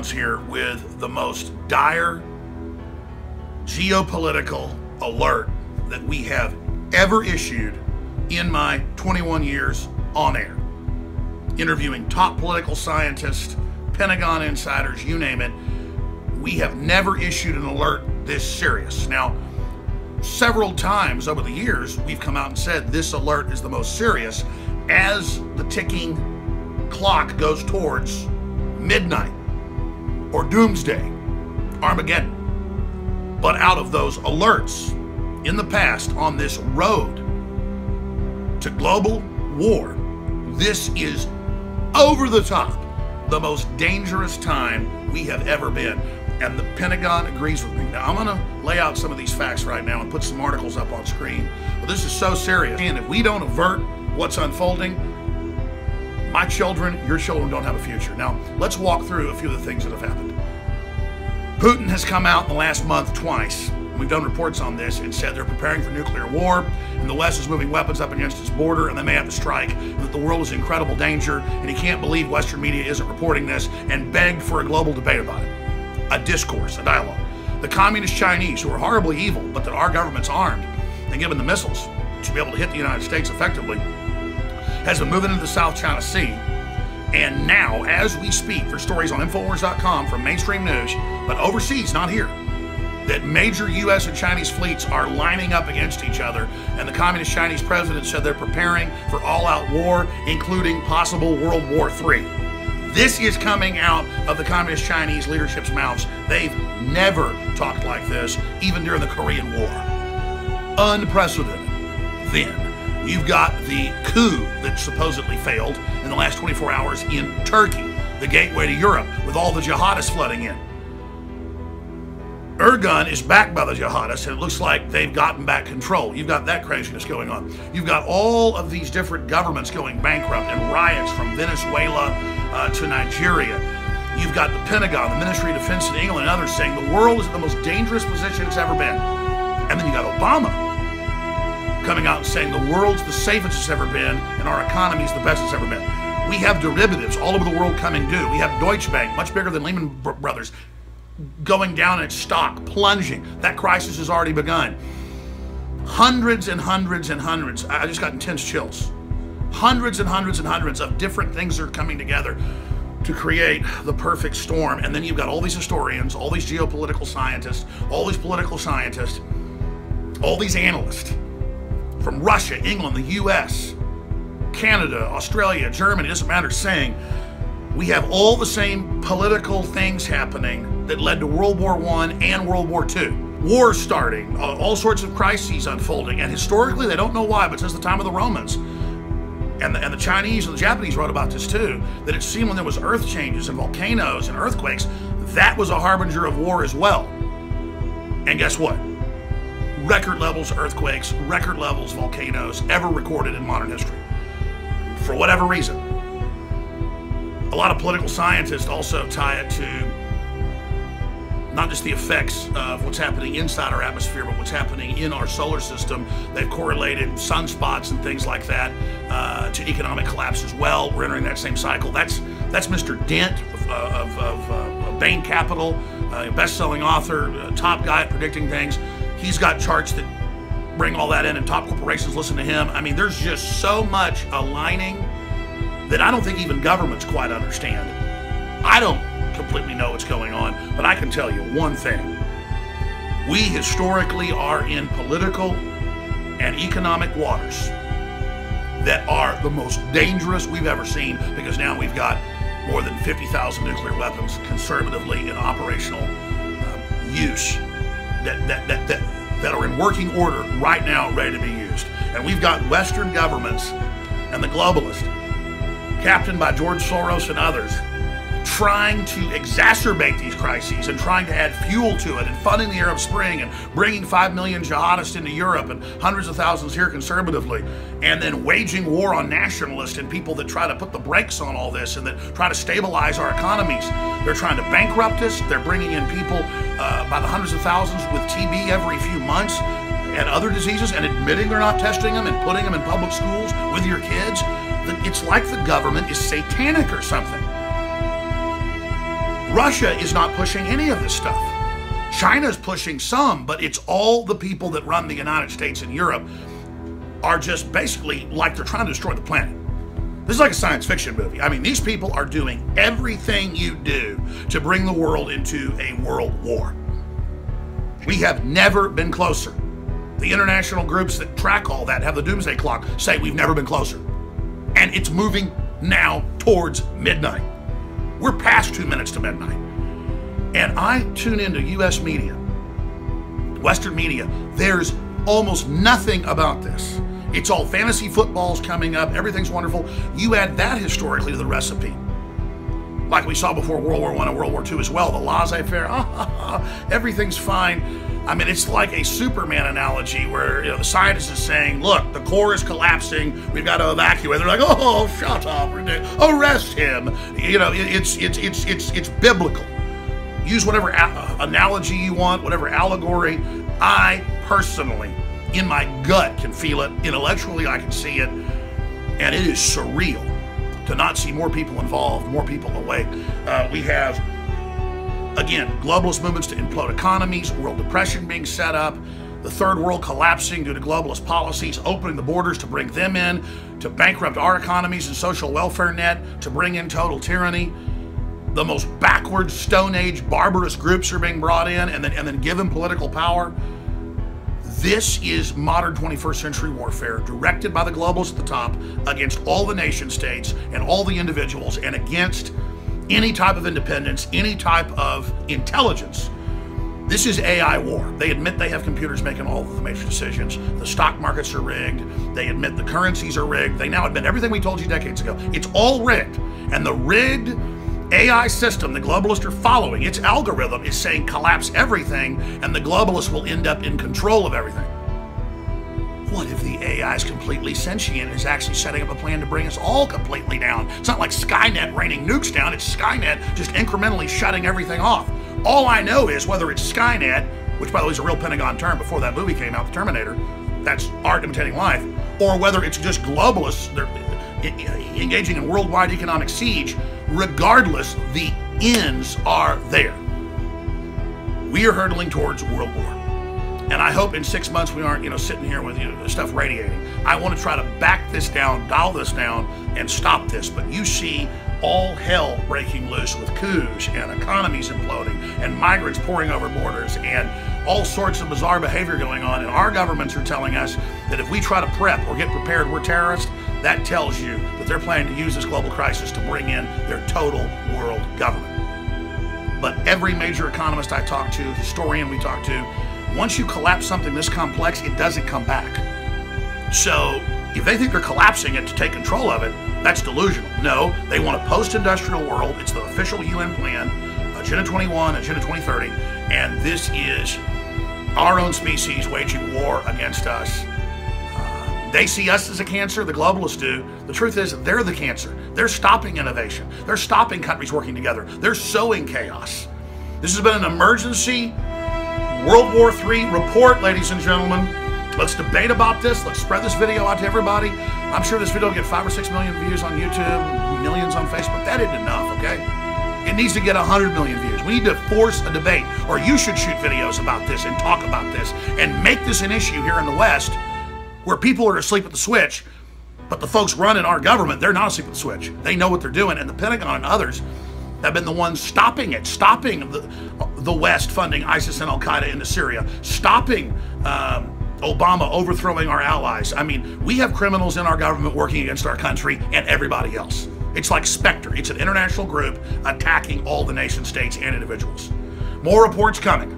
Jones here with the most dire geopolitical alert that we have ever issued in my 21 years on air. Interviewing top political scientists, Pentagon insiders, you name it. We have never issued an alert this serious. Now, several times over the years, we've come out and said this alert is the most serious as the ticking clock goes towards midnight or doomsday, Armageddon. But out of those alerts in the past on this road to global war, this is over the top, the most dangerous time we have ever been. And the Pentagon agrees with me. Now, I'm gonna lay out some of these facts right now and put some articles up on screen. But this is so serious. And if we don't avert what's unfolding, my children, your children don't have a future. Now, let's walk through a few of the things that have happened. Putin has come out in the last month twice. We've done reports on this and said they're preparing for nuclear war, and the West is moving weapons up against its border, and they may have to strike, and that the world is in incredible danger, and he can't believe Western media isn't reporting this, and begged for a global debate about it. A discourse, a dialogue. The communist Chinese, who are horribly evil, but that our government's armed and given the missiles to be able to hit the United States effectively, has been moving into the South China Sea. And now, as we speak, there's stories on Infowars.com from mainstream news, but overseas, not here, that major U.S. and Chinese fleets are lining up against each other, and the communist Chinese president said they're preparing for all-out war, including possible World War III. This is coming out of the communist Chinese leadership's mouths. They've never talked like this, even during the Korean War. Unprecedented. Then, you've got the coup that supposedly failed in the last 24 hours in Turkey, the gateway to Europe, with all the jihadists flooding in. Erdogan is backed by the jihadists, and it looks like they've gotten back control. You've got that craziness going on. You've got all of these different governments going bankrupt and riots from Venezuela to Nigeria. You've got the Pentagon, the Ministry of Defense in England, and others saying the world is in the most dangerous position it's ever been. And then you got Obama coming out and saying the world's the safest it's ever been, and our economy's the best it's ever been. We have derivatives all over the world coming due. We have Deutsche Bank, much bigger than Lehman Brothers, going down in its stock, plunging. That crisis has already begun. Hundreds and hundreds and hundreds. I just got intense chills. Hundreds and hundreds and hundreds of different things are coming together to create the perfect storm. And then you've got all these historians, all these geopolitical scientists, all these political scientists, all these analysts from Russia, England, the US, Canada, Australia, Germany, it doesn't matter, saying we have all the same political things happening that led to World War I and World War II. Wars starting, all sorts of crises unfolding, and historically they don't know why, but since the time of the Romans, and the Chinese and the Japanese wrote about this too, that it seemed when there was earth changes and volcanoes and earthquakes, that was a harbinger of war as well. And guess what? Record levels earthquakes, record levels volcanoes ever recorded in modern history. For whatever reason. A lot of political scientists also tie it to not just the effects of what's happening inside our atmosphere, but what's happening in our solar system. They've correlated sunspots and things like that to economic collapse as well. We're entering that same cycle. That's Mr. Dent of Bain Capital, best-selling author, top guy at predicting things. He's got charts that bring all that in, and top corporations listen to him. I mean, there's just so much aligning that I don't think even governments quite understand. I don't completely know what's going on, but I can tell you one thing. We historically are in political and economic waters that are the most dangerous we've ever seen, because now we've got more than 50,000 nuclear weapons conservatively in operational use that are in working order right now, ready to be used. And we've got Western governments and the globalists, captained by George Soros and others, trying to exacerbate these crises and trying to add fuel to it and funding the Arab Spring and bringing 5 million jihadists into Europe and hundreds of thousands here conservatively, and then waging war on nationalists and people that try to put the brakes on all this and that try to stabilize our economies. They're trying to bankrupt us. They're bringing in people by the hundreds of thousands with TB every few months and other diseases, and admitting they're not testing them and putting them in public schools with your kids. It's like the government is satanic or something. Russia is not pushing any of this stuff. China's pushing some, but it's all the people that run the United States and Europe are just basically like they're trying to destroy the planet. This is like a science fiction movie. I mean, these people are doing everything you do to bring the world into a world war. We have never been closer. The international groups that track all that, have the doomsday clock, say we've never been closer. And it's moving now towards midnight. We're past 2 minutes to midnight. And I tune into US media, Western media. There's almost nothing about this. It's all fantasy footballs coming up. Everything's wonderful. You add that historically to the recipe. Like we saw before World War I and World War II as well, the laissez-faire, everything's fine. I mean, it's like a Superman analogy where, the scientist is saying, look, the core is collapsing, we've got to evacuate. They're like, oh, shut up, arrest him. It's biblical. Use whatever analogy you want, whatever allegory. I personally, in my gut, can feel it. Intellectually, I can see it. And it is surreal to not see more people involved, more people awake. We have, again, globalist movements to implode economies, world depression being set up, the third world collapsing due to globalist policies, opening the borders to bring them in, to bankrupt our economies and social welfare net, to bring in total tyranny. The most backwards, Stone Age, barbarous groups are being brought in and then given political power. This is modern 21st century warfare directed by the globalists at the top against all the nation states and all the individuals and against any type of independence, any type of intelligence. This is AI war. They admit they have computers making all of the major decisions. The stock markets are rigged. They admit the currencies are rigged. They now admit everything we told you decades ago. It's all rigged. And the rigged AI system the globalists are following, its algorithm is saying collapse everything and the globalists will end up in control of everything. What if the AI is completely sentient and is actually setting up a plan to bring us all completely down? It's not like Skynet raining nukes down, it's Skynet just incrementally shutting everything off. All I know is whether it's Skynet, which by the way is a real Pentagon term before that movie came out, The Terminator, that's art imitating life, or whether it's just globalists, they're engaging in worldwide economic siege, regardless, the ends are there. We are hurtling towards world war. And I hope in 6 months we aren't, sitting here with stuff radiating. I want to try to back this down, dial this down, and stop this. But you see all hell breaking loose with coups and economies imploding and migrants pouring over borders and all sorts of bizarre behavior going on. And our governments are telling us that if we try to prep or get prepared, we're terrorists. That tells you that they're planning to use this global crisis to bring in their total world government. But every major economist I talk to, historian we talk to, once you collapse something this complex, it doesn't come back. So if they think they're collapsing it to take control of it, that's delusional. No, they want a post-industrial world. It's the official UN plan, Agenda 21, Agenda 2030, and this is our own species waging war against us. They see us as a cancer, the globalists do. The truth is, they're the cancer. They're stopping innovation. They're stopping countries working together. They're sowing chaos. This has been an emergency World War III report, ladies and gentlemen. Let's debate about this. Let's spread this video out to everybody. I'm sure this video will get 5 or 6 million views on YouTube, millions on Facebook. That isn't enough, okay? It needs to get 100 million views. We need to force a debate, or you should shoot videos about this and talk about this and make this an issue here in the West, where people are asleep at the switch, but the folks running our government, they're not asleep at the switch. They know what they're doing, and the Pentagon and others have been the ones stopping it, stopping the West funding ISIS and Al-Qaeda into Syria, stopping Obama overthrowing our allies. I mean, we have criminals in our government working against our country and everybody else. It's like Spectre. It's an international group attacking all the nation states and individuals. More reports coming.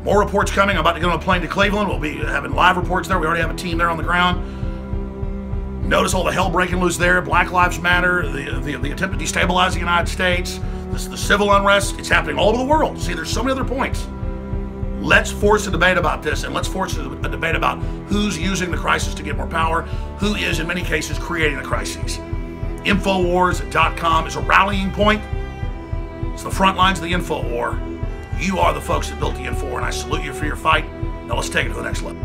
More reports coming. I'm about to get on a plane to Cleveland. We'll be having live reports there. We already have a team there on the ground. Notice all the hell breaking loose there. Black Lives Matter, the attempt to destabilize the United States, the civil unrest. It's happening all over the world. See, there's so many other points. Let's force a debate about this, and let's force a debate about who's using the crisis to get more power, who is, in many cases, creating the crises. Infowars.com is a rallying point. It's the front lines of the info war. You are the folks that built the info war, and I salute you for your fight. Now let's take it to the next level.